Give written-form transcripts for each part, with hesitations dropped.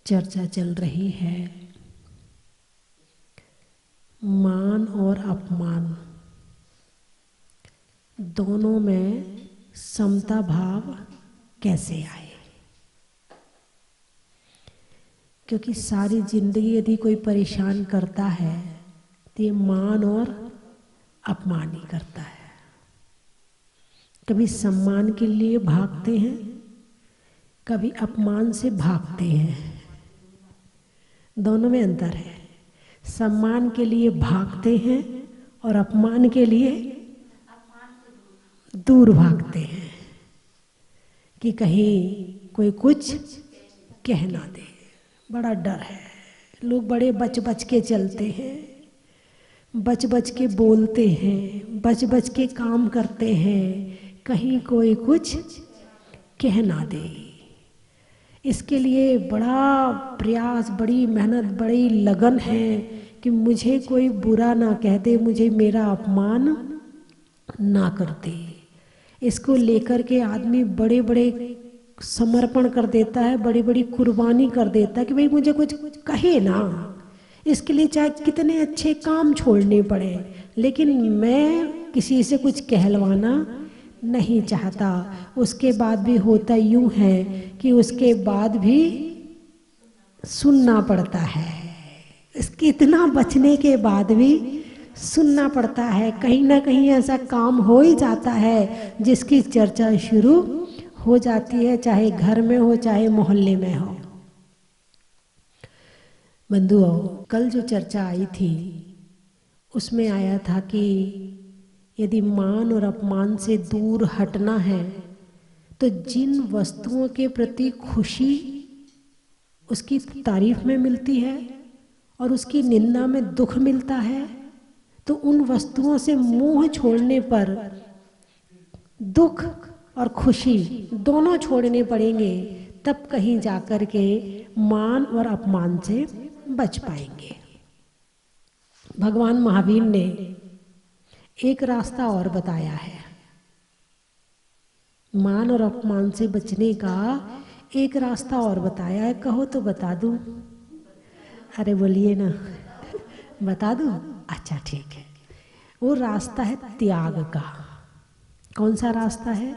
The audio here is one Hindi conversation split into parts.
चर्चा चल रही है मान और अपमान दोनों में समता भाव कैसे आए। क्योंकि सारी जिंदगी यदि कोई परेशान करता है तो ये मान और अपमान ही करता है। कभी सम्मान के लिए भागते हैं, कभी अपमान से भागते हैं। दोनों में अंतर है। सम्मान के लिए भागते हैं और अपमान के लिए दूर भागते हैं कि कहीं कोई कुछ कह ना दे। बड़ा डर है। लोग बड़े बच बच के चलते हैं, बच बच के बोलते हैं, बच बच के काम करते हैं, कहीं कोई कुछ कह ना दे। इसके लिए बड़ा प्रयास, बड़ी मेहनत, बड़ी लगन है कि मुझे कोई बुरा ना कह दे, मुझे मेरा अपमान ना कर दे। इसको लेकर के आदमी बड़े बड़े समर्पण कर देता है, बड़ी बड़ी कुर्बानी कर देता है कि भाई मुझे कुछ कहे ना। इसके लिए चाहे कितने अच्छे काम छोड़ने पड़े, लेकिन मैं किसी से कुछ कहलवाना नहीं चाहता। उसके बाद भी होता यूं है कि उसके बाद भी सुनना पड़ता है। इसके इतना बचने के बाद भी सुनना पड़ता है। कहीं ना कहीं ऐसा काम हो ही जाता है जिसकी चर्चा शुरू हो जाती है, चाहे घर में हो चाहे मोहल्ले में हो। बंधुओं, कल जो चर्चा आई थी उसमें आया था कि यदि मान और अपमान से दूर हटना है तो जिन वस्तुओं के प्रति खुशी उसकी तारीफ में मिलती है और उसकी निंदा में दुख मिलता है, तो उन वस्तुओं से मोह छोड़ने पर दुख और खुशी दोनों छोड़ने पड़ेंगे, तब कहीं जाकर के मान और अपमान से बच पाएंगे। भगवान महावीर ने एक रास्ता और बताया है। मान और अपमान से बचने का एक रास्ता और बताया है। कहो तो बता दूं? अरे बोलिए ना। बता दूं? अच्छा ठीक है। वो रास्ता है त्याग का। कौन सा रास्ता है?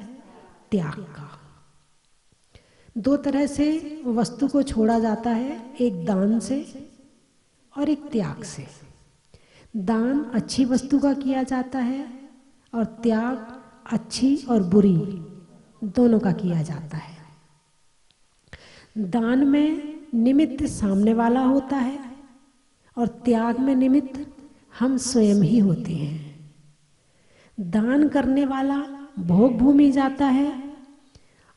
त्याग का। दो तरह से वस्तु को छोड़ा जाता है, एक दान से और एक त्याग से। दान अच्छी वस्तु का किया जाता है और त्याग अच्छी और बुरी दोनों का किया जाता है। दान में निमित्त सामने वाला होता है और त्याग में निमित्त हम स्वयं ही होते हैं। दान करने वाला भोग भूमि जाता है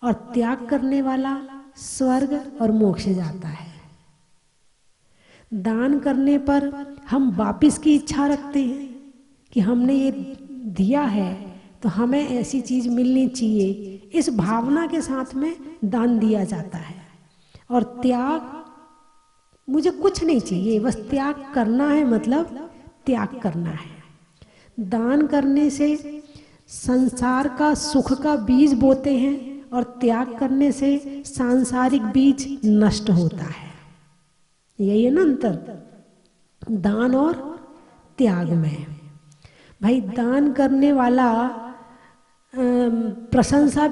और त्याग करने वाला स्वर्ग और मोक्ष जाता है। दान करने पर हम वापिस की इच्छा रखते हैं कि हमने ये दिया है तो हमें ऐसी चीज मिलनी चाहिए, इस भावना के साथ में दान दिया जाता है। और त्याग, मुझे कुछ नहीं चाहिए, बस त्याग करना है, मतलब त्याग करना है। दान करने से संसार का सुख का बीज बोते हैं और त्याग करने से सांसारिक बीज नष्ट होता है। यही है ना अंतर दान और त्याग में। भाई दान करने वाला प्रशंसा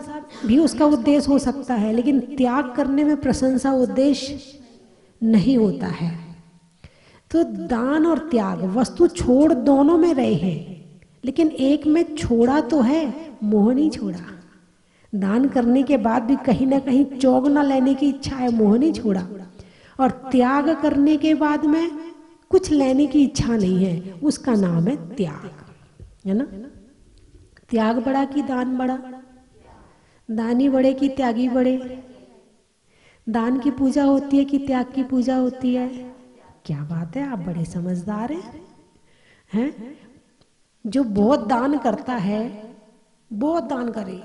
भी उसका उद्देश्य हो सकता है, लेकिन त्याग करने में प्रशंसा उद्देश्य नहीं होता है। तो दान और त्याग, वस्तु छोड़ दोनों में रहे हैं, लेकिन एक में छोड़ा तो है, मोह नहीं छोड़ा। दान करने के बाद भी कहीं ना कहीं चौगुना लेने की इच्छा है, मोह नहीं छोड़ा। और त्याग करने के बाद में कुछ लेने की इच्छा नहीं है, उसका नाम है त्याग, है ना। त्याग बड़ा कि दान बड़ा? दानी बड़े कि त्यागी बड़े? दान की पूजा होती है कि त्याग की पूजा होती है? क्या बात है, आप बड़े समझदार हैं। जो बहुत दान करता है, बहुत दान करे,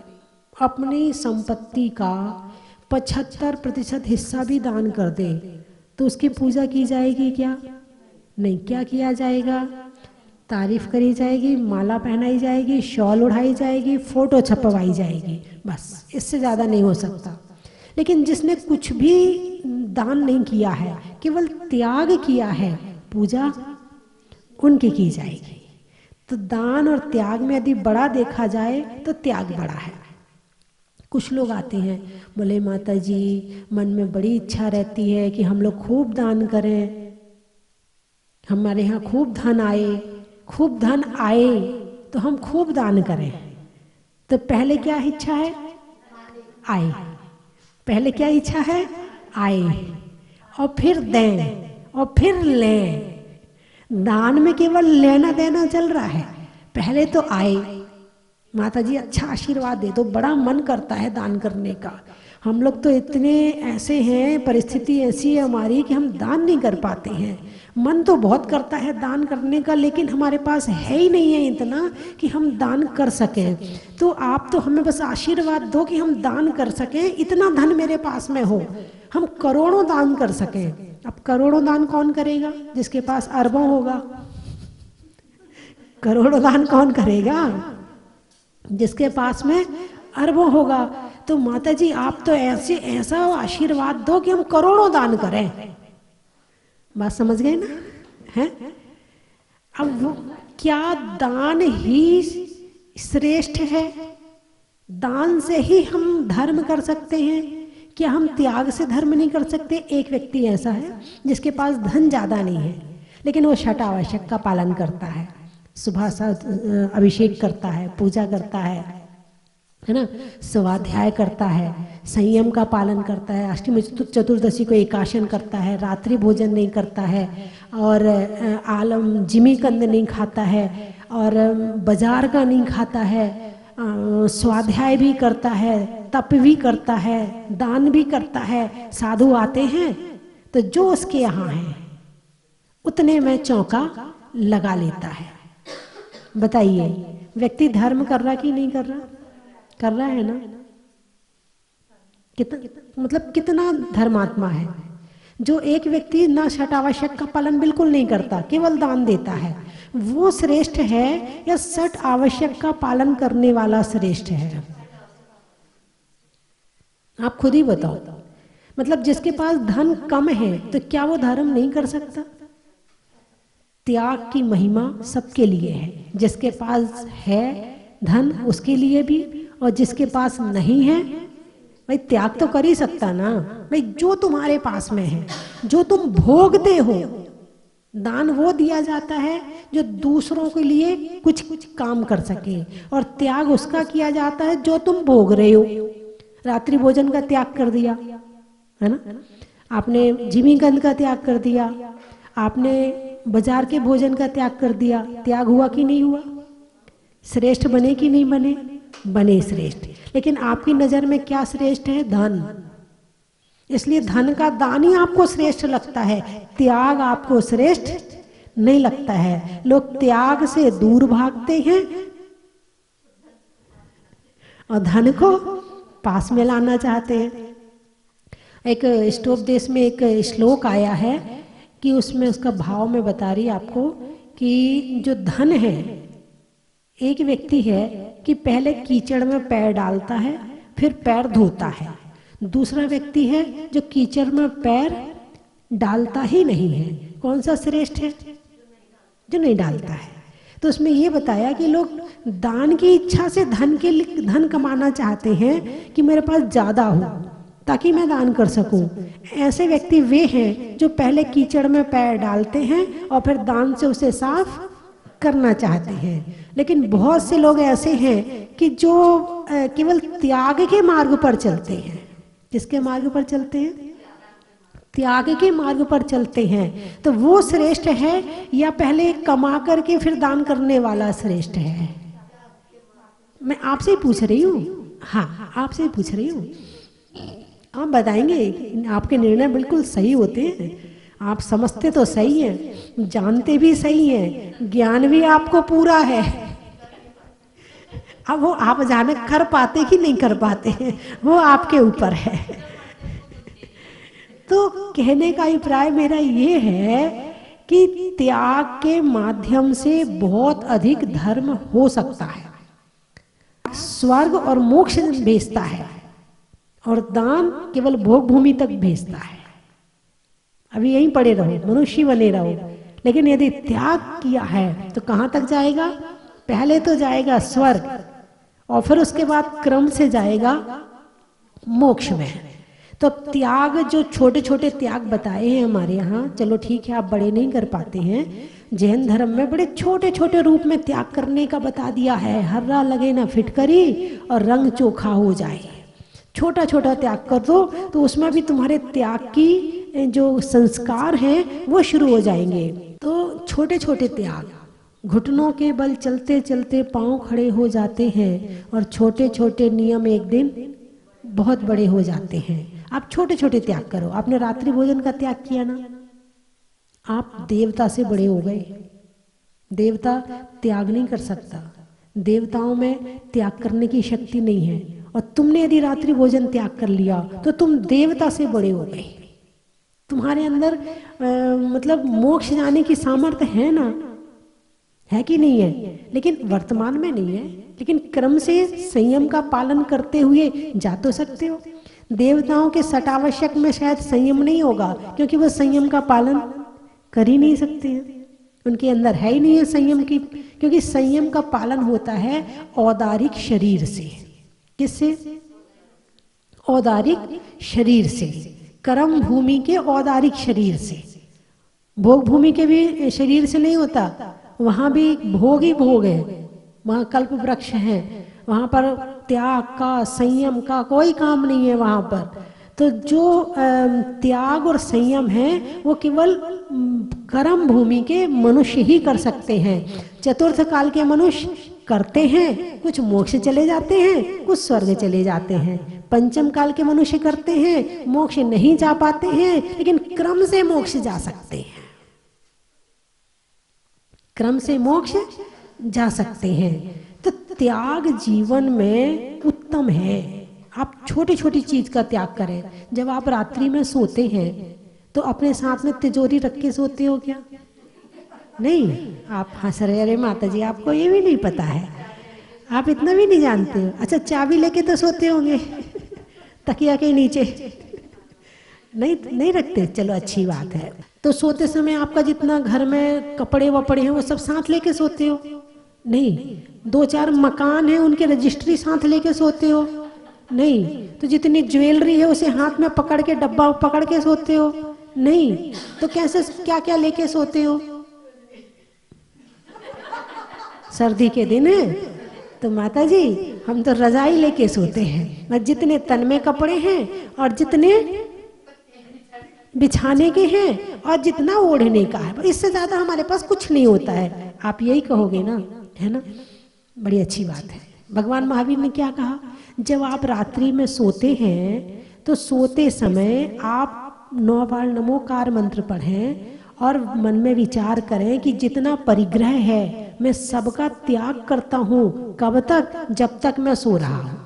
अपनी संपत्ति का 75% हिस्सा भी दान कर दे, तो उसकी पूजा की जाएगी क्या? नहीं। क्या किया जाएगा? तारीफ करी जाएगी, माला पहनाई जाएगी, शॉल उड़ाई जाएगी, फोटो छपवाई जाएगी, बस इससे ज़्यादा नहीं हो सकता। लेकिन जिसने कुछ भी दान नहीं किया है, केवल त्याग किया है, पूजा उनकी की जाएगी। तो दान और त्याग में यदि बड़ा देखा जाए तो त्याग बड़ा है। कुछ लोग आते हैं, बोले माता जी मन में बड़ी इच्छा रहती है कि हम लोग खूब दान करें, हमारे यहाँ खूब धन आए, खूब धन आए तो हम खूब दान करें। तो पहले क्या इच्छा है? आए। पहले क्या इच्छा है? आए, और फिर दें, और फिर लें। दान में केवल लेना देना चल रहा है। पहले तो आए, माता जी अच्छा आशीर्वाद दे दो, बड़ा मन करता है दान करने का। हम लोग तो इतने ऐसे हैं, परिस्थिति ऐसी है हमारी कि हम दान नहीं कर पाते हैं। मन तो बहुत करता है दान करने का, लेकिन हमारे पास है ही नहीं है इतना कि हम दान कर सकें। तो आप तो हमें बस आशीर्वाद दो कि हम दान कर सकें, इतना धन मेरे पास में हो, हम करोड़ों दान कर सकें। अब करोड़ों दान कौन करेगा? जिसके पास अरबों होगा। करोड़ों दान कौन करेगा? जिसके पास में अरबों होगा। तो माता जी आप तो ऐसे ऐसा आशीर्वाद दो कि हम करोड़ों दान करें। बात समझ गए ना? है? अब वो क्या दान ही श्रेष्ठ है? दान से ही हम धर्म कर सकते हैं, क्या हम त्याग से धर्म नहीं कर सकते? एक व्यक्ति ऐसा है जिसके पास धन ज्यादा नहीं है, लेकिन वो छठ आवश्यक का पालन करता है, सुबह अभिषेक करता है, पूजा करता है ना, स्वाध्याय करता है, संयम का पालन करता है, अष्टमी चतुर्दशी को एकाशन करता है, रात्रि भोजन नहीं करता है, और आलम जिमी कंद नहीं खाता है, और बाजार का नहीं खाता है, स्वाध्याय भी करता है, तप भी करता है, दान भी करता है। साधु आते हैं तो जो उसके यहाँ है उतने में चौका लगा लेता है। बताइए व्यक्ति धर्म कर रहा कि नहीं कर रहा? कर रहा है ना? कितना मतलब कितना धर्मात्मा है? जो एक व्यक्ति ना छठ आवश्यक का पालन बिल्कुल नहीं करता, केवल दान देता है, वो श्रेष्ठ है या छठ आवश्यक का पालन करने वाला श्रेष्ठ है? आप खुद ही बताओ। मतलब जिसके पास धन कम है तो क्या वो धर्म नहीं कर सकता? त्याग की महिमा सबके लिए है, जिसके पास है धन उसके लिए भी, और जिसके पास नहीं है भाई त्याग तो कर ही सकता ना भाई। जो तुम्हारे पास में है, जो तुम भोगते हो, दान वो दिया जाता है जो दूसरों के लिए कुछ काम कर सके, और त्याग उसका किया जाता है जो तुम भोग रहे हो। रात्रि भोजन का त्याग कर दिया है ना, आपने जिमीगंध का त्याग कर दिया, आपने बाजार के भोजन का त्याग कर दिया, त्याग हुआ कि नहीं हुआ? श्रेष्ठ बने कि नहीं बने? बने श्रेष्ठ। लेकिन आपकी नजर में क्या श्रेष्ठ है? धन। इसलिए धन का दान ही आपको श्रेष्ठ लगता है, त्याग आपको श्रेष्ठ नहीं लगता है। लोग त्याग से दूर भागते हैं और धन को पास में लाना चाहते हैं। एक स्टोपदेश में एक श्लोक आया है कि उसमें उसका भाव में बता रही आपको कि जो धन है, एक व्यक्ति है कि पहले कीचड़ में पैर डालता है फिर पैर धोता है, दूसरा व्यक्ति है जो कीचड़ में पैर डालता ही नहीं है। कौन सा श्रेष्ठ है? जो नहीं डालता है। तो उसमें ये बताया कि लोग दान की इच्छा से धन कमाना चाहते हैं कि मेरे पास ज्यादा हो ताकि मैं दान कर सकूं। ऐसे व्यक्ति वे हैं जो पहले कीचड़ में पैर डालते हैं और फिर दान से उसे साफ करना चाहते हैं। लेकिन बहुत से लोग ऐसे हैं कि जो केवल त्याग के मार्ग पर चलते हैं। किसके मार्ग पर चलते हैं? त्याग के मार्ग पर चलते हैं। तो वो श्रेष्ठ है या पहले कमा करके फिर दान करने वाला श्रेष्ठ है? मैं आपसे ही पूछ रही हूँ। हाँ, आपसे ही पूछ रही हूँ। आप बताएंगे, आपके निर्णय बिल्कुल सही होते हैं, आप समझते तो सही हैं, जानते भी सही हैं, ज्ञान भी आपको पूरा है। अब वो आप जाने कर पाते कि नहीं कर पाते हैं वो आपके ऊपर है। तो कहने का अभिप्राय मेरा ये है कि त्याग के माध्यम से बहुत अधिक धर्म हो सकता है, स्वर्ग और मोक्ष भेजता है, और दान केवल भोग भूमि तक भेजता है। अभी यहीं पड़े रहो, मनुष्य बने रहो। लेकिन यदि त्याग किया है तो कहाँ तक जाएगा? पहले तो जाएगा स्वर्ग और फिर उसके बाद क्रम से जाएगा मोक्ष में। तो त्याग जो छोटे छोटे त्याग बताए हैं हमारे यहाँ, चलो ठीक है आप बड़े नहीं कर पाते हैं, जैन धर्म में बड़े छोटे छोटे रूप में त्याग करने का बता दिया है। हर्रा लगे ना फिटकरी और रंग चोखा हो जाए। छोटा छोटा त्याग कर दो तो उसमें भी तुम्हारे त्याग की जो संस्कार हैं वो शुरू हो जाएंगे। तो छोटे छोटे त्याग, घुटनों के बल चलते चलते पांव खड़े हो जाते हैं और छोटे छोटे नियम एक दिन बहुत बड़े हो जाते हैं। आप छोटे छोटे त्याग करो। आपने रात्रि भोजन का त्याग किया ना, आप देवता से बड़े हो गए। देवता त्याग नहीं कर सकता, देवताओं में त्याग करने की शक्ति नहीं है। और तुमने यदि रात्रि भोजन त्याग कर लिया तो तुम देवता से बड़े हो गए। तुम्हारे अंदर मतलब मोक्ष जाने की सामर्थ्य है ना, है कि नहीं है? लेकिन वर्तमान में नहीं है, लेकिन क्रम से संयम का पालन करते हुए जा तो सकते हो। देवताओं के सटावश्यक में शायद संयम नहीं होगा, क्योंकि वो संयम का पालन कर ही नहीं सकते हैं, उनके अंदर है ही नहीं है संयम की। क्योंकि संयम का पालन होता है औदारिक शरीर से। किससे? औदारिक शरीर से, कर्म भूमि के औदारिक शरीर से। भोग भूमि के भी शरीर से नहीं होता, वहां भी भोग ही भोग है, वहां कल्प वृक्ष है, वहां पर त्याग का संयम का कोई काम नहीं है वहां पर। तो जो त्याग और संयम है वो केवल कर्म भूमि के मनुष्य ही कर सकते हैं। चतुर्थ काल के मनुष्य करते हैं, कुछ मोक्ष चले जाते हैं, कुछ स्वर्ग चले जाते हैं। पंचम काल के मनुष्य करते हैं, मोक्ष नहीं जा पाते हैं, लेकिन क्रम से मोक्ष जा सकते हैं, क्रम से मोक्ष जा सकते हैं। तो त्याग जीवन में उत्तम है। आप छोटी छोटी चीज का त्याग करें। जब आप रात्रि में सोते हैं तो अपने साथ में तिजोरी रख के सोते हो क्या? नहीं, आप हंस रहे, अरे माता जी आपको ये भी नहीं पता है, आप इतना भी नहीं जानते हो। अच्छा, चाबी लेके तो सोते होंगे तकिया के नीचे? नहीं रखते, चलो अच्छी बात है। तो सोते समय आपका जितना घर में कपड़े वपड़े हैं वो सब साथ लेके सोते हो? नहीं। 2-4 मकान है उनके रजिस्ट्री साथ लेके सोते हो? नहीं। तो जितनी ज्वेलरी है उसे हाथ में पकड़ के डब्बा पकड़ के सोते हो? नहीं। तो कैसे क्या क्या लेके सोते हो? सर्दी के दिन है तो माता जी हम तो रजाई लेके सोते हैं, बस जितने तन में कपड़े हैं और जितने बिछाने के हैं और जितना ओढ़ने का है, इससे ज्यादा हमारे पास कुछ नहीं होता है। आप यही कहोगे ना, है ना? बड़ी अच्छी बात है। भगवान महावीर ने क्या कहा? जब आप रात्रि में सोते हैं तो सोते समय आप 9 बार नमोकार मंत्र पढ़ें और मन में विचार करें कि जितना परिग्रह है मैं सबका त्याग करता हूं। कब तक? जब तक मैं सो रहा हूं।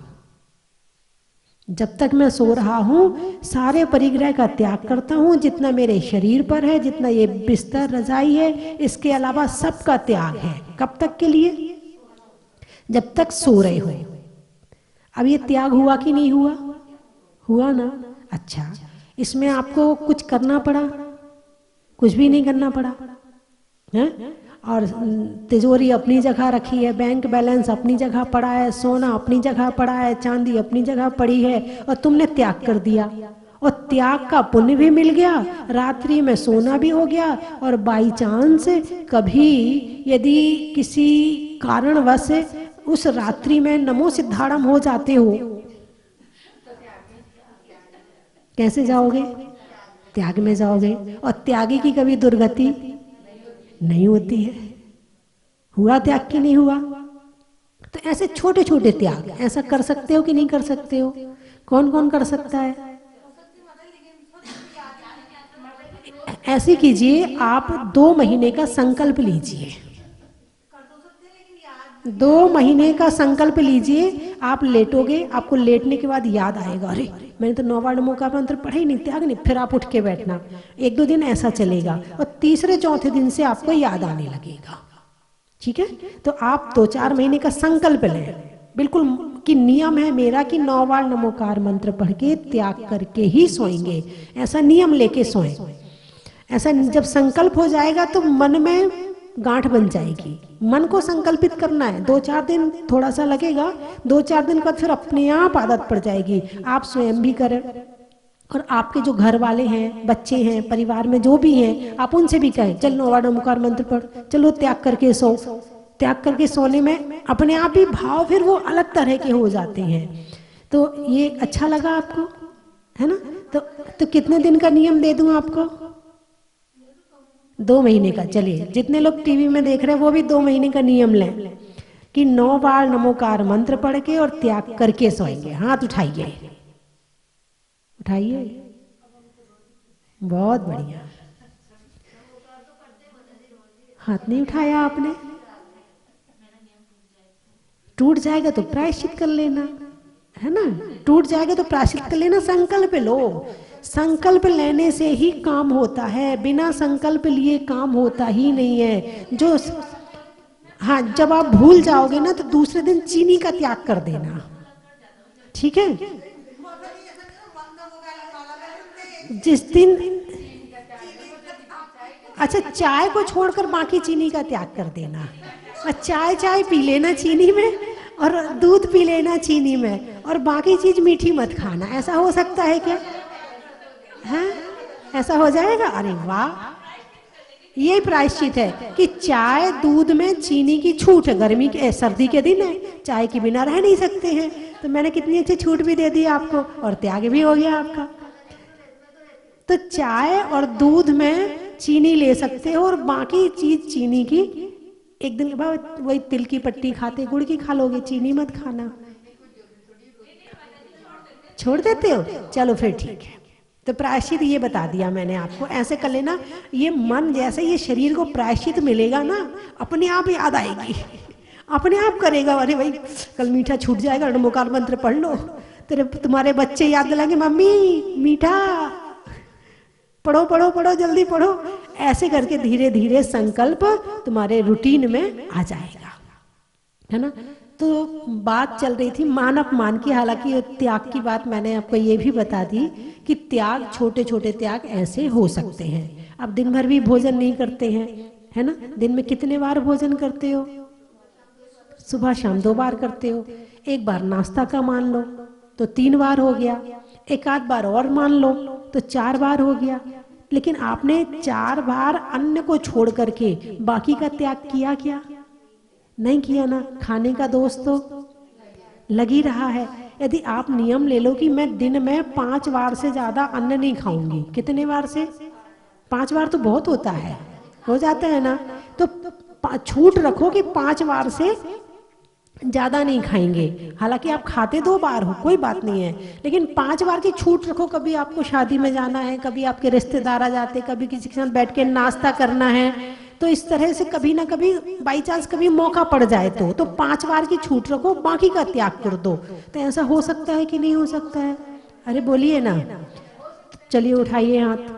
जब तक मैं सो रहा हूं सारे परिग्रह का त्याग करता हूं, जितना मेरे शरीर पर है, जितना ये बिस्तर रजाई है, इसके अलावा सबका त्याग है। कब तक के लिए? जब तक सो रहे हो। अब ये त्याग हुआ कि नहीं हुआ? हुआ ना? अच्छा, इसमें आपको कुछ करना पड़ा? कुछ भी नहीं करना पड़ा है? और तिजोरी अपनी जगह रखी है, बैंक बैलेंस अपनी जगह पड़ा है, सोना अपनी जगह पड़ा है, चांदी अपनी जगह पड़ी है, और तुमने त्याग कर दिया और त्याग का पुण्य भी मिल गया, रात्रि में सोना भी हो गया। और बाई चांस कभी यदि किसी कारणवश उस रात्रि में नमो सिद्धाड़म हो जाते हो, कैसे जाओगे? त्याग में जाओगे। और त्यागी की कभी दुर्गति नहीं होती है। हुआ त्याग की नहीं हुआ? तो ऐसे छोटे छोटे त्याग ऐसा कर सकते हो कि नहीं कर सकते हो? कौन कौन कर सकता है? ऐसे कीजिए, आप 2 महीने का संकल्प लीजिए। 2 महीने का संकल्प लीजिए। आप लेटोगे, आपको लेटने के बाद याद आएगा, अरे मैंने तो 9 बार नमो का मंत्र पढ़ा ही नहीं, त्याग नहीं। फिर आप उठ के बैठना। 1-2 दिन ऐसा चलेगा और तीसरे चौथे दिन से आपको याद आने लगेगा। ठीक है? तो आप 2-4 महीने का संकल्प लें, बिल्कुल कि नियम है मेरा कि 9 बार नमोकार मंत्र पढ़ के त्याग करके ही सोएंगे। ऐसा नियम लेके सोएं। ऐसा जब संकल्प हो जाएगा तो मन में गांठ बन जाएगी। मन को संकल्पित करना है, 2-4 दिन थोड़ा सा लगेगा, 2-4 दिन बाद फिर अपने आप आदत पड़ जाएगी। आप स्वयं भी करें और आपके जो घर वाले हैं, बच्चे हैं, परिवार में जो भी हैं, आप उनसे भी कहें चल नौवाड़ा नमोकार मंत्र पढ़, चलो त्याग करके सो। त्याग करके सोने में अपने आप ही भाव फिर वो अलग तरह के हो जाते हैं। तो ये अच्छा लगा आपको, है ना? तो कितने दिन का नियम दे दूं आपको? 2 महीने का। चलिए, जितने लोग टीवी में देख रहे हैं वो भी 2 महीने का नियम लें कि 9 बार नमोकार मंत्र पढ़ के और त्याग करके सोएंगे। हाथ उठाइए, उठाइए, बहुत बढ़िया। हाथ नहीं उठाया आपने? टूट जाएगा तो प्रायश्चित कर लेना, है ना? टूट जाएगा तो प्रायश्चित कर लेना। संकल्प लो, संकल्प लेने से ही काम होता है, बिना संकल्प लिए काम होता ही नहीं है। जो हाँ, जब आप भूल जाओगे ना तो दूसरे दिन चीनी का त्याग कर देना, ठीक है? जिस दिन अच्छा, चाय को छोड़कर बाकी चीनी का त्याग कर देना। चाय पी लेना चीनी में और दूध पी लेना चीनी में, और बाकी चीज मीठी मत खाना। ऐसा हो सकता है क्या? है, ऐसा हो जाएगा? अरे वाह, ये प्रायश्चित है कि चाय दूध में चीनी की छूट है। गर्मी के सर्दी के दिन है, चाय के बिना रह नहीं सकते हैं, तो मैंने कितनी अच्छी छूट भी दे दी आपको और त्याग भी हो गया आपका। तो चाय और दूध में चीनी ले सकते हो और बाकी चीज चीनी की एक दिन के बाद वही तिल की पट्टी खाते, गुड़ की खा लोगे, चीनी मत खाना। छोड़ देते हो? चलो फिर ठीक है। तो प्रायश्चित ये बता दिया मैंने आपको, ऐसे कर लेना। ये मन जैसे ये शरीर को प्रायश्चित मिलेगा ना, अपने आप याद आएगी, अपने आप करेगा। अरे भाई कल मीठा छूट जाएगा, नमोकार मंत्र पढ़ लो, तेरे तुम्हारे बच्चे याद दिलाएंगे मम्मी मीठा पढ़ो पढ़ो पढ़ो, जल्दी पढ़ो। ऐसे करके धीरे धीरे संकल्प तुम्हारे रूटीन में आ जाएगा, है ना? तो बात चल रही थी मान अपमान की। हालांकि त्याग की बात मैंने आपको ये भी बता दी कि त्याग, छोटे छोटे त्याग ऐसे हो सकते हैं। अब दिन भर भी भोजन नहीं करते हैं, है ना? दिन में कितने बार भोजन करते हो? सुबह शाम 2 बार करते हो। एक बार नाश्ता का मान लो तो 3 बार हो गया, एक आध बार और मान लो तो 4 बार हो गया। लेकिन आपने 4 बार अन्न को छोड़ करके बाकी का त्याग किया क्या? नहीं किया ना। खाने का दोष तो लग ही रहा है। यदि आप नियम ले लो कि मैं दिन में 5 बार से ज्यादा अन्न नहीं खाऊंगी, कितने बार से? 5 बार तो बहुत होता है, हो जाता है ना? तो छूट रखो कि 5 बार से ज्यादा नहीं खाएंगे। हालांकि आप खाते 2 बार हो, कोई बात नहीं है, लेकिन 5 बार की छूट रखो। कभी आपको शादी में जाना है, कभी आपके रिश्तेदार आ जाते, कभी किसी के साथ बैठ के नाश्ता करना है, तो इस तरह से कभी ना कभी बाई चांस कभी मौका पड़ जाए तो 5 बार की छूट रखो, बाकी का त्याग कर दो। तो ऐसा हो सकता है कि नहीं हो सकता है? अरे बोलिए ना। चलिए उठाइए हाथ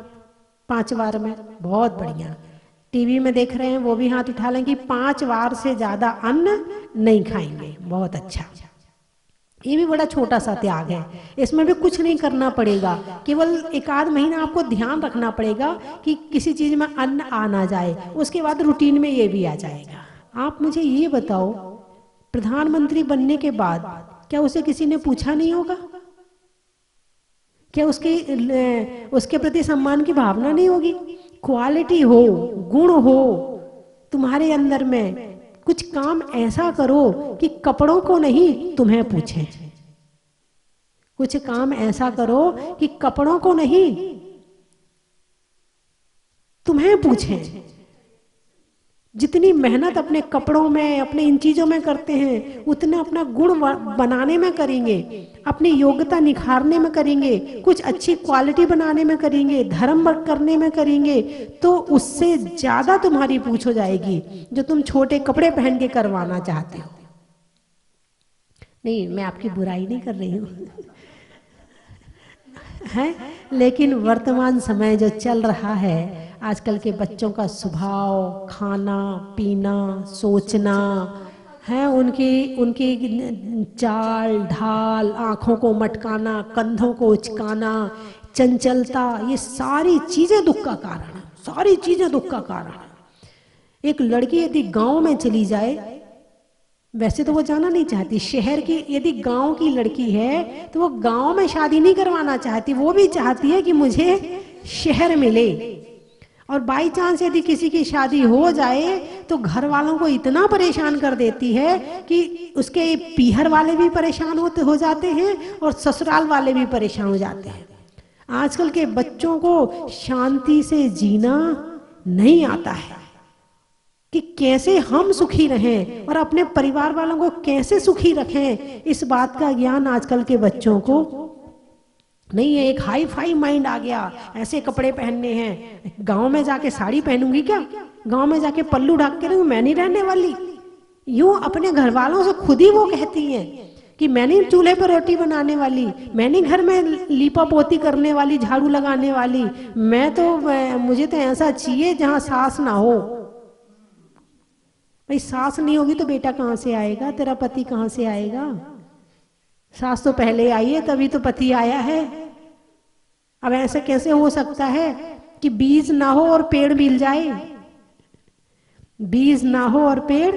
5 बार में। बहुत बढ़िया। टीवी में देख रहे हैं वो भी हाथ उठा लें कि 5 बार से ज्यादा अन्न नहीं खाएंगे। बहुत अच्छा। ये भी बड़ा छोटा सा त्याग है, इसमें भी कुछ नहीं करना पड़ेगा। केवल 1 आध महीना आपको ध्यान रखना पड़ेगा कि किसी चीज में अन्न आ ना जाए, उसके बाद रूटीन में ये भी आ जाएगा। आप मुझे ये बताओ, प्रधानमंत्री बनने के बाद क्या उसे किसी ने पूछा नहीं होगा? क्या उसके प्रति सम्मान की भावना नहीं होगी? क्वालिटी हो, गुण हो तुम्हारे अंदर में, कुछ काम ऐसा करो कि कपड़ों को नहीं तुम्हें पूछें। कुछ काम ऐसा करो कि कपड़ों को नहीं तुम्हें पूछें। जितनी मेहनत अपने कपड़ों में, अपने इन चीजों में करते हैं, उतना अपना गुण बनाने में करेंगे, अपनी योग्यता निखारने में करेंगे, कुछ अच्छी क्वालिटी बनाने में करेंगे, धर्म करने में करेंगे, तो उससे ज्यादा तुम्हारी पूछ हो जाएगी जो तुम छोटे कपड़े पहन के करवाना चाहते हो। नहीं, मैं आपकी बुराई नहीं कर रही हूँ है, लेकिन वर्तमान समय जो चल रहा है, आजकल के बच्चों का स्वभाव, खाना पीना, सोचना है, उनकी चाल ढाल, आंखों को मटकाना, कंधों को उचकाना, चंचलता, ये सारी चीजें दुख का कारण है। सारी चीजें दुख का कारण है। एक लड़की यदि गांव में चली जाए, वैसे तो वो जाना नहीं चाहती शहर की, यदि गांव की लड़की है तो वो गांव में शादी नहीं करवाना चाहती, वो भी चाहती है कि मुझे शहर मिले। और बाई चांस यदि किसी की शादी हो जाए तो घर वालों को इतना परेशान कर देती है कि उसके पीहर वाले भी परेशान हो जाते हैं और ससुराल वाले भी परेशान हो जाते हैं। आजकल के बच्चों को शांति से जीना नहीं आता है कि कैसे हम सुखी रहें और अपने परिवार वालों को कैसे सुखी रखें, इस बात का ज्ञान आजकल के बच्चों को नहीं है। एक हाई फाई माइंड आ गया, ऐसे कपड़े पहनने हैं, गांव में जाके साड़ी पहनूंगी क्या, गांव में जाके पल्लू ढक के रहूं, मैं नहीं रहने वाली। यूं अपने घर वालों से खुद ही वो कहती हैं कि मैं नहीं चूल्हे पर रोटी बनाने वाली, मैं नहीं घर में लीपा पोती करने वाली, झाड़ू लगाने वाली, मैं तो मुझे तो ऐसा चाहिए जहां सास ना हो। भाई सास नहीं होगी तो बेटा कहाँ से आएगा, तेरा पति कहाँ से आएगा? सास तो पहले आई है तभी तो पति आया है। अब ऐसे कैसे हो सकता है कि बीज ना हो और पेड़ मिल जाए, बीज ना हो और पेड़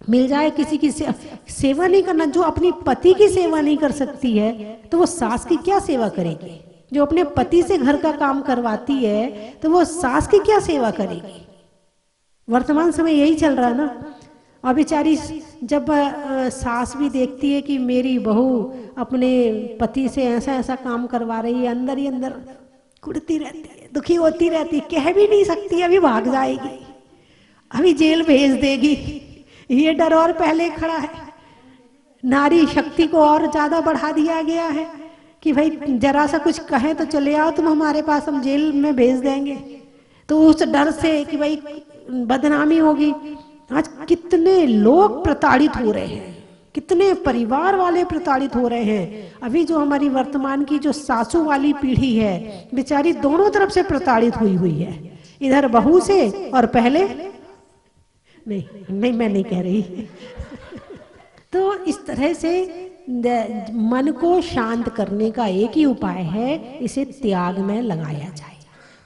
मिल जाए। किसी की सेवा नहीं करना, जो अपनी पति की सेवा नहीं कर सकती है तो वो सास की क्या सेवा करेगी? जो अपने पति से घर का काम करवाती है तो वो सास की क्या सेवा करेगी? वर्तमान समय यही चल रहा है ना। और बेचारी जब सास भी देखती है कि मेरी बहू अपने पति से ऐसा ऐसा काम करवा रही है, अंदर ही अंदर कुड़ती रहती है, दुखी होती रहती, कह भी नहीं सकती, अभी भाग जाएगी, अभी जेल भेज देगी, ये डर और पहले खड़ा है। नारी शक्ति को और ज्यादा बढ़ा दिया गया है कि भाई जरा सा कुछ कहे तो चले आओ तुम हमारे पास, हम जेल में भेज देंगे। तो उस डर से कि भाई बदनामी होगी, आज कितने लोग प्रताड़ित हो रहे हैं, कितने परिवार वाले प्रताड़ित हो रहे हैं। अभी जो हमारी वर्तमान की जो सासू वाली पीढ़ी है बेचारी दोनों तरफ से प्रताड़ित हुई है, इधर बहू से और पहले नहीं मैं नहीं कह रही तो इस तरह से मन को शांत करने का एक ही उपाय है, इसे त्याग में लगाया जाए।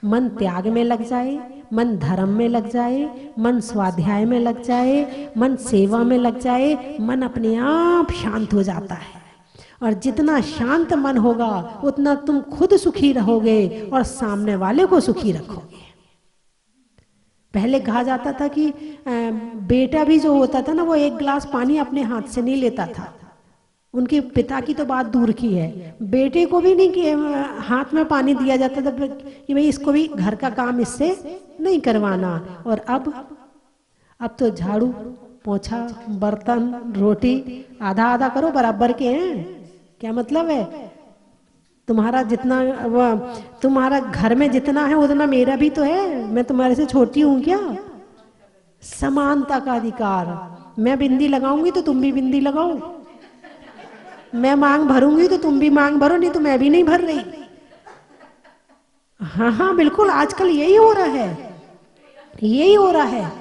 मन त्याग में लग जाए, मन धर्म में लग जाए, मन स्वाध्याय में लग जाए, मन सेवा में लग जाए, मन अपने आप शांत हो जाता है। और जितना शांत मन होगा उतना तुम खुद सुखी रहोगे और सामने वाले को सुखी रखोगे। पहले कहा जाता था कि बेटा भी जो होता था ना वो एक गिलास पानी अपने हाथ से नहीं लेता था, उनके पिता की तो बात दूर की है, बेटे को भी नहीं कि हाथ में पानी दिया जाता था कि भाई इसको भी घर का काम इससे नहीं करवाना। और अब तो झाड़ू पोछा बर्तन रोटी आधा आधा करो, बराबर के हैं। क्या मतलब है? तुम्हारा जितना तुम्हारा घर में जितना है उतना मेरा भी तो है, मैं तुम्हारे से छोटी हूं क्या? समानता का अधिकार। मैं बिंदी लगाऊंगी तो तुम भी बिंदी लगाओ, मैं मांग भरूंगी तो तुम भी मांग भरो, नहीं तो मैं भी नहीं भर रही। हाँ हाँ बिल्कुल, आजकल यही हो रहा है, यही हो रहा है।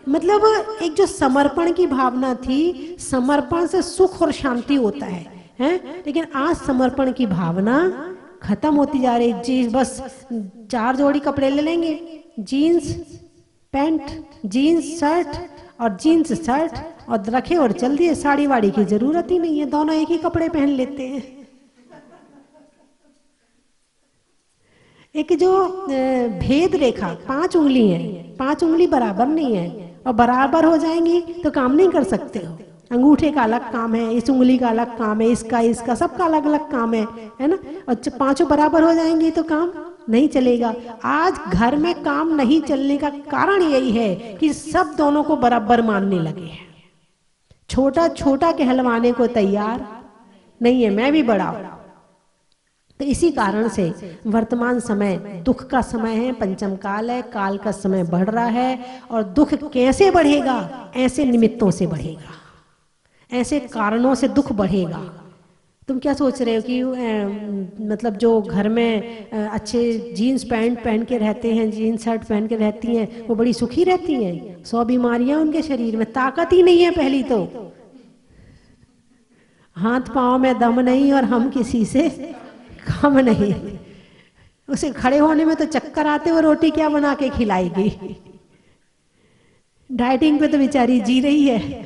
मतलब एक जो समर्पण की भावना थी, समर्पण से सुख और शांति होता है, हैं? लेकिन आज समर्पण की भावना खत्म होती जा रही। जी बस 4 जोड़ी कपड़े ले लेंगे, जीन्स पैंट, जीन्स शर्ट और जीन्स शर्ट और रखे और चल दिए, साड़ी वाड़ी की जरूरत ही नहीं है, दोनों एक ही कपड़े पहन लेते हैं। एक जो भेद रेखा 5 उंगली है, 5 उंगली बराबर नहीं है, और बराबर हो जाएंगी तो काम नहीं कर सकते हो। अंगूठे का अलग काम है, इस उंगली का अलग काम है, इसका सबका अलग अलग काम है ना। और 5 बराबर हो जाएंगी तो काम नहीं चलेगा। आज घर में काम नहीं चलने का कारण यही है कि सब दोनों को बराबर मानने लगे हैं, छोटा छोटा कहलवाने को तैयार नहीं है, मैं भी बड़ा हूं। तो इसी कारण से वर्तमान समय दुख का समय है, पंचम काल है, काल का समय बढ़ रहा है। और दुख कैसे बढ़ेगा? ऐसे निमित्तों से बढ़ेगा, ऐसे कारणों से दुख बढ़ेगा। तुम क्या सोच रहे हो कि मतलब जो घर में अच्छे जीन्स पैंट पहन के रहते हैं, जीन्स शर्ट पहन के रहती हैं, वो बड़ी सुखी रहती हैं? 100 बीमारियां उनके शरीर में, ताकत ही नहीं है पहली तो, हाथ पांव में दम नहीं और हम किसी से कम नहीं। उसे खड़े होने में तो चक्कर आते, वो रोटी क्या बना के खिलाएगी। डाइटिंग पे तो बेचारी जी रही है।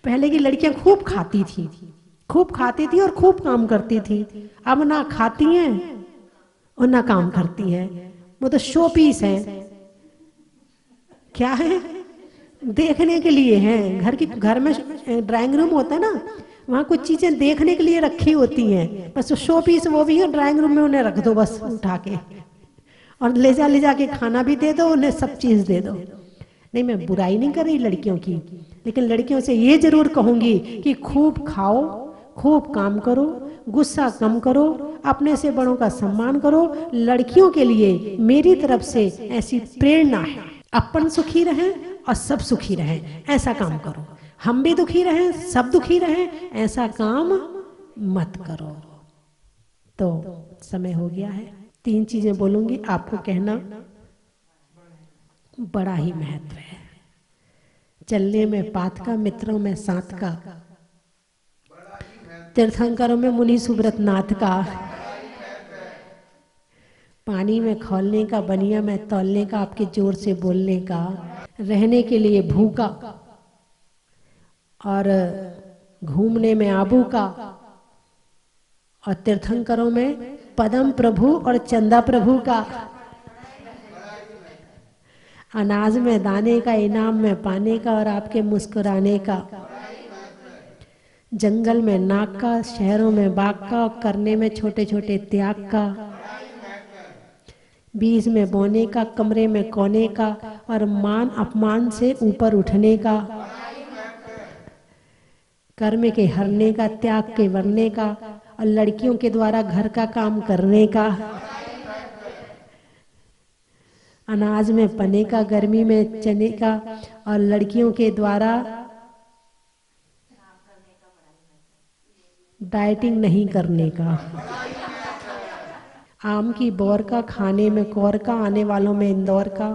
पहले की लड़कियां खूब खाती थी, खूब खाती थी और खूब काम करती थी। अब ना खाती हैं और ना काम करती हैं। वो तो शो पीस है। क्या है? देखने के लिए हैं। घर में ड्राइंग रूम होता है ना, वहाँ कुछ चीजें देखने के लिए रखी होती हैं, बस शो पीस वो भी है। ड्राइंग रूम में उन्हें रख दो बस उठा के, और ले जा के खाना भी दे दो, उन्हें सब चीज दे दो। नहीं, मैं बुराई नहीं कर रही लड़कियों की, लेकिन लड़कियों से ये जरूर कहूंगी कि खूब खाओ, खूब काम करो, गुस्सा कम करो, अपने से बड़ों का सम्मान करो। लड़कियों के लिए मेरी तरफ से ऐसी प्रेरणा है, अपन सुखी रहें और सब सुखी रहें, ऐसा काम करो। हम भी दुखी रहें, सब दुखी रहें, ऐसा काम मत करो। तो समय हो गया है, 3 चीजें बोलूंगी, आपको कहना बड़ा ही महत्व है। चलने में पात का, मित्रों में साथ का, तीर्थंकरों में मुनि सुब्रत नाथ का, पानी में खौलने का, बनिया में तौलने का, आपके जोर से बोलने का, रहने के लिए भूखा और घूमने में आबू का, और तीर्थंकरों में पदम प्रभु और चंदा प्रभु का, अनाज में दाने का, इनाम में पाने का और आपके मुस्कुराने का, जंगल में नाक का, शहरों में बाग का, और करने में छोटे छोटे त्याग का, बीज में बोने का, कमरे में कोने का, और मान अपमान से ऊपर उठने का, कर्म के हरने का, त्याग के वरने का, और लड़कियों के द्वारा घर का काम करने का, अनाज में पने का, गर्मी में चने का, और लड़कियों के द्वारा डाइटिंग नहीं करने का, आम की बोर का, खाने में कौर का, आने वालों में इंदौर का,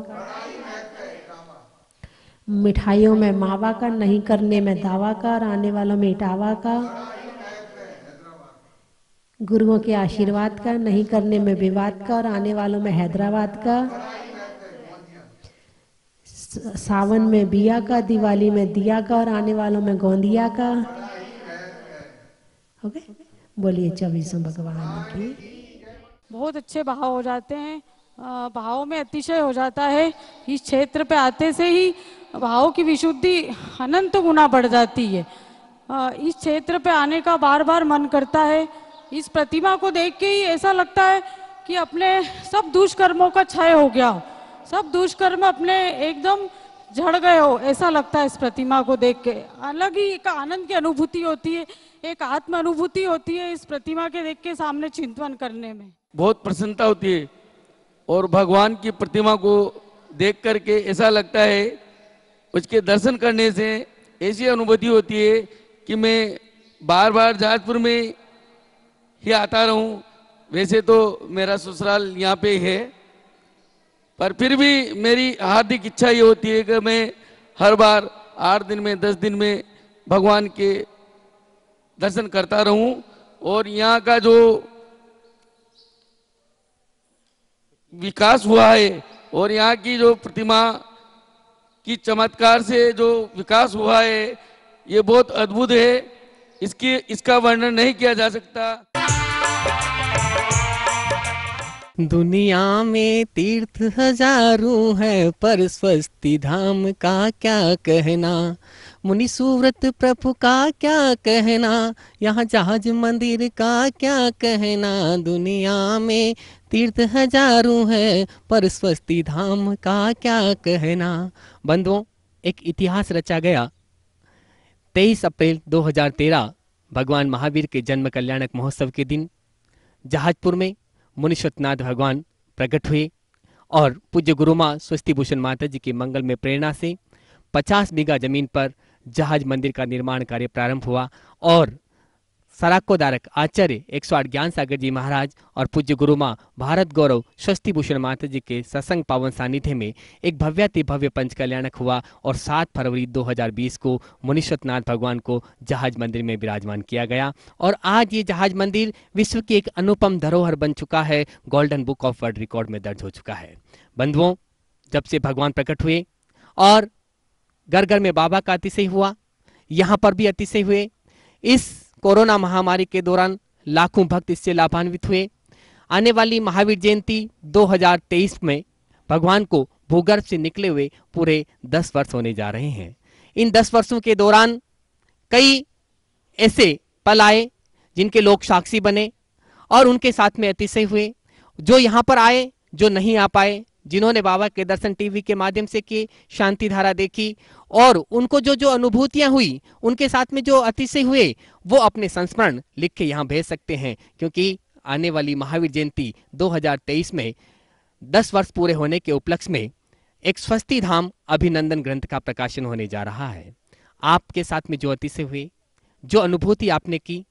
मिठाइयों में मावा का, नहीं करने में दावा का, और आने वालों में इटावा का, गुरुओं के आशीर्वाद का, नहीं करने में विवाद का, और आने वालों में हैदराबाद का, सावन में बिया का, दिवाली में दिया का, और आने वालों में गोंदिया का। ओके, बोलिए 24 भगवान की। बहुत अच्छे भाव हो जाते हैं, भावों में अतिशय हो जाता है। इस क्षेत्र पे आते से ही भावों की विशुद्धि अनंत गुना बढ़ जाती है। इस क्षेत्र पे आने का बार बार मन करता है। इस प्रतिमा को देख के ही ऐसा लगता है कि अपने सब दुष्कर्मों का क्षय हो गया हो, सब दुष्कर्म अपने एकदम झड़ गए हो, ऐसा लगता है इस प्रतिमा को देख के। अलग ही एक आनंद की अनुभूति होती है, एक आत्म अनुभूति होती है इस प्रतिमा के देख के सामने चिंतन करने में। बहुत प्रसन्नता होती है, और भगवान की प्रतिमा को देख करके ऐसा लगता है, उसके दर्शन करने से ऐसी अनुभूति होती है कि मैं बार बार जहाजपुर में ही आता रहूं। वैसे तो मेरा ससुराल यहाँ पे है, पर फिर भी मेरी हार्दिक इच्छा ये होती है कि मैं हर बार 8 दिन में 10 दिन में भगवान के दर्शन करता रहूं। और यहाँ का जो विकास हुआ है और यहाँ की जो प्रतिमा की चमत्कार से जो विकास हुआ है, ये बहुत अद्भुत है। इसका वर्णन नहीं किया जा सकता। दुनिया में तीर्थ हजारों है, पर स्वस्ति धाम का क्या कहना। मुनि सुव्रत प्रभु का क्या कहना, यहाँ जहाज मंदिर का क्या कहना। दुनिया में तीर्थ हजारों है, पर स्वस्ति धाम का क्या कहना। बंधुओं, एक इतिहास रचा गया। 23 अप्रैल 2013 भगवान महावीर के जन्म कल्याणक महोत्सव के दिन जहाजपुर में मुनीश्वरनाथ भगवान प्रकट हुए और पूज्य गुरु माँ स्वस्ति भूषण माता जी की मंगल में प्रेरणा से 50 बीघा जमीन पर जहाज मंदिर का निर्माण कार्य प्रारंभ हुआ और सराकोदारक आचार्य 108 ज्ञान सागर जी महाराज और पूज्य गुरु माँ भारत गौरव स्वस्ति भूषण माता जी के सत्संग पावन सानिध्य में एक भव्याति भव्य पंच कल्याणक हुआ और 7 फरवरी 2020 को मुनीश्वरनाथ भगवान को जहाज मंदिर में विराजमान किया गया। और आज ये जहाज मंदिर विश्व की एक अनुपम धरोहर बन चुका है, golden book of world record में दर्ज हो चुका है। बंधुओं, जब से भगवान प्रकट हुए और घर घर में बाबा का अतिशय हुआ, यहाँ पर भी अतिशय हुए। इस कोरोना महामारी के दौरान लाखों भक्त इससे लाभान्वित हुए। आने वाली महावीर जयंती 2023 में भगवान को भूगर्भ से निकले हुए पूरे 10 वर्ष होने जा रहे हैं। इन 10 वर्षों के दौरान कई ऐसे पल आए जिनके लोग साक्षी बने और उनके साथ में अतिशय हुए। जो यहाँ पर आए, जो नहीं आ पाए, जिन्होंने बाबा के दर्शन टीवी के माध्यम से किए, शांति धारा देखी और उनको जो जो अनुभूतियां हुई, उनके साथ में जो अतिशय हुए, वो अपने संस्मरण लिख के यहाँ भेज सकते हैं। क्योंकि आने वाली महावीर जयंती 2023 में 10 वर्ष पूरे होने के उपलक्ष्य में एक स्वस्ति धाम अभिनंदन ग्रंथ का प्रकाशन होने जा रहा है। आपके साथ में जो अतिशय हुए, जो अनुभूति आपने की,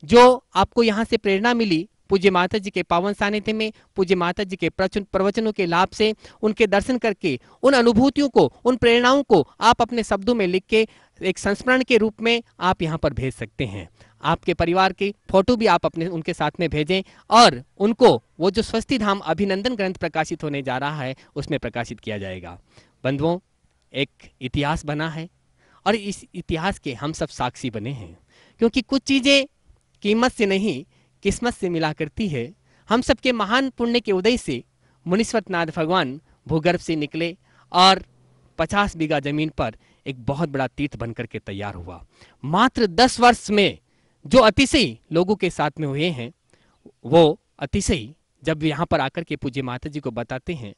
जो आपको यहाँ से प्रेरणा मिली, पूज्य माता जी के पावन सानिध्य में पूज्य माता जी के प्रवचनों के लाभ से उनके दर्शन करके उन अनुभूतियों को, उन प्रेरणाओं को आप अपने शब्दों में लिख के एक संस्मरण के रूप में आप यहाँ पर भेज सकते हैं। आपके परिवार की फोटो भी आप अपने उनके साथ में भेजें और उनको वो जो स्वस्ति धाम अभिनंदन ग्रंथ प्रकाशित होने जा रहा है उसमें प्रकाशित किया जाएगा। बंधुओं, एक इतिहास बना है और इस इतिहास के हम सब साक्षी बने हैं। क्योंकि कुछ चीजें कीमत से नहीं, किस्मत से मिला करती है। हम सबके महान पुण्य के उदय से मुनीश्वरनाथ भगवान भूगर्भ से निकले और 50 बीघा जमीन पर एक बहुत बड़ा तीर्थ बनकर के तैयार हुआ। मात्र 10 वर्ष में जो अतिशय लोगों के साथ में हुए हैं, वो अतिशय जब यहाँ पर आकर के पूज्य माता जी को बताते हैं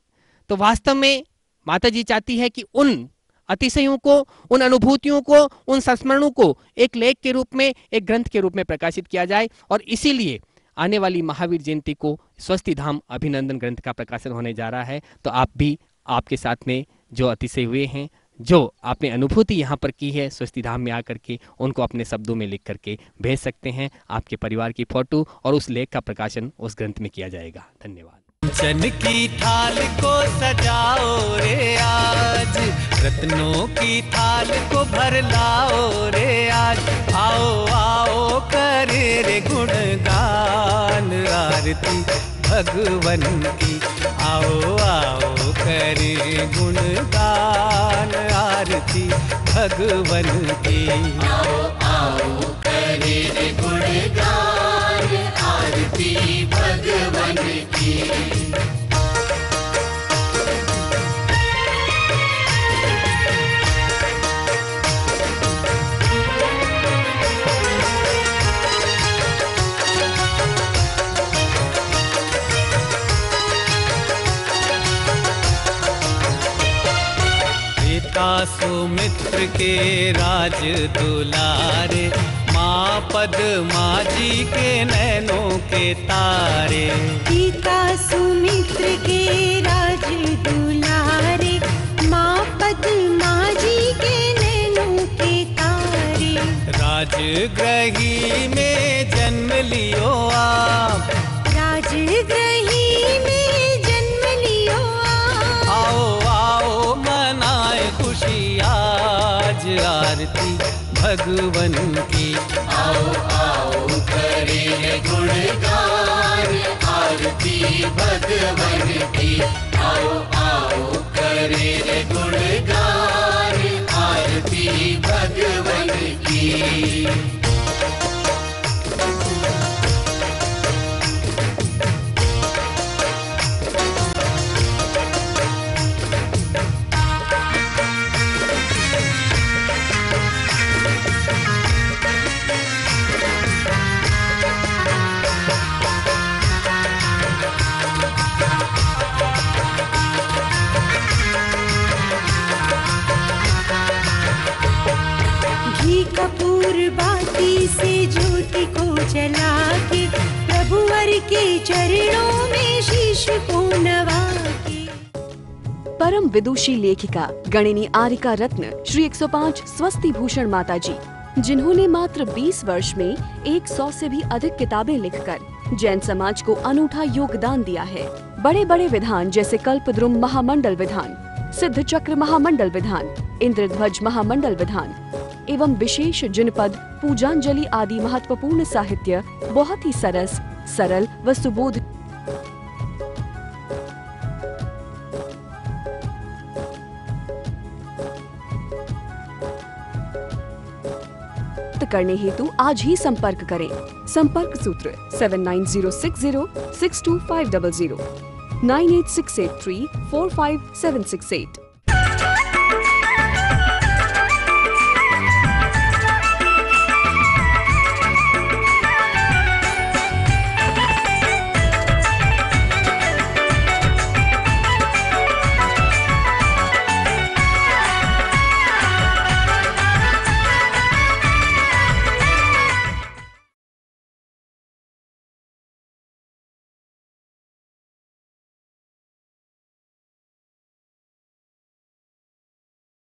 तो वास्तव में माता जी चाहती है कि उन अतिशयों को, उन अनुभूतियों को, उन संस्मरणों को एक लेख के रूप में, एक ग्रंथ के रूप में प्रकाशित किया जाए। और इसीलिए आने वाली महावीर जयंती को स्वस्ति धाम अभिनंदन ग्रंथ का प्रकाशन होने जा रहा है। तो आप भी, आपके साथ में जो अतिशय हुए हैं, जो आपने अनुभूति यहाँ पर की है स्वस्ति धाम में आकर के, उनको अपने शब्दों में लिख करके भेज सकते हैं। आपके परिवार की फोटो और उस लेख का प्रकाशन उस ग्रंथ में किया जाएगा। धन्यवाद। चन की थाल को सजाओ रे आज, रत्नों की थाल को भर लाओ रे आज। आओ आओ करे रे गुणगान आरती भगवन की। आओ आओ करे गुणगान आरती भगवन की। आओ आओ करे रे गुणगान आरती भगवन की। सुमित्र के राज दुलारे, माँ पद्मा जी के नैनों के तारे। पिता सुमित्र के राज दुलारे, माँ पद्मा जी के नैनों के तारे। राजगृही में जन्म लियो आप, राजगृही में जन्म लियो आप। आओ आओ मनाए खुशी आज आरती भगवन की। आओ आओ करे गुणगान आरती भगवन की। आओ आओ करे गुणगान आरती भगवन की। कपूर बाती से ज्योति को जला के, प्रभुवर के चरणों में शीश को नवा के। परम विदुषी लेखिका गणिनी आरिका रत्न श्री 105 स्वस्ति भूषण माता जी जिन्होंने मात्र 20 वर्ष में 100 से भी अधिक किताबें लिखकर जैन समाज को अनूठा योगदान दिया है। बड़े बड़े विधान जैसे कल्पद्रुम महामंडल विधान, सिद्ध चक्र महामंडल विधान, इंद्रध्वज महामंडल विधान एवं विशेष जिनपद, पूजांजलि आदि महत्वपूर्ण साहित्य बहुत ही सरस, सरल व सुबोध करने हेतु आज ही संपर्क करें। संपर्क सूत्र 7906062500 98683 45768।